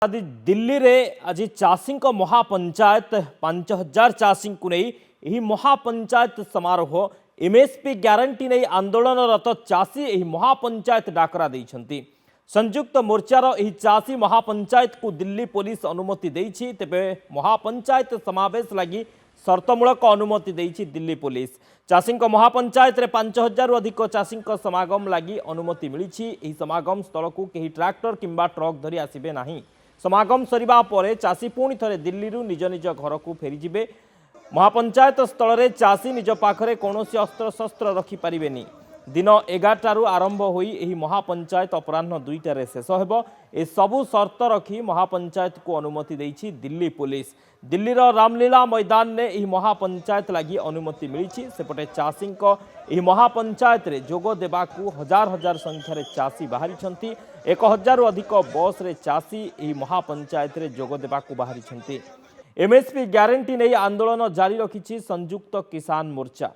आज दिल्ली रे आज चाषी महापंचायत 5000 चाषी को नहीं यही महापंचायत समारोह एमएसपी ग्यारंटी नहीं आंदोलनरत चाषी यही महापंचायत डाकरा देइछंती। संयुक्त मोर्चार यही चाषी महापंचायत को दिल्ली पुलिस अनुमति देइछि। तेबे महापंचायत समावेश लगी शर्तमूलक अनुमति देइछि दिल्ली पुलिस। चाषी महापंचायत रे 5000 रु अधिक चाषी समागम लगी अनुमति मिली। यही समागम स्थल को कहीं ट्रैक्टर किंबा ट्रक धरी आसिबे नाही। समागम सरिबा परे चाषी पुणी थरे दिल्ली रु निज निज घर को फेरीजिबे। महापंचायत स्थल रे चाषी निज पाखरे कौनसी अस्त्र शस्त्र रखी पारिबेनी। दिन 11 आरंभ होई एही महापंचायत अपराह्न 2 शेष हेब। ए सबु शर्त रखी महापंचायत को अनुमति देइछि दिल्ली पुलिस। दिल्लीर रामलीला मैदान ने एही महापंचायत लगी अनुमति मिली। सेपटे चाषी एही महापंचायत रे जोग देबाकू हजार हजार संख्यार चाषी बाहरी। 1000 रु अधिक बस रे चाषी एही महापंचायत रे जोग देबाकू बाहरी। एमएसपी ग्यारंटी नहीं आंदोलन जारी रखिछि संयुक्त किसान मोर्चा।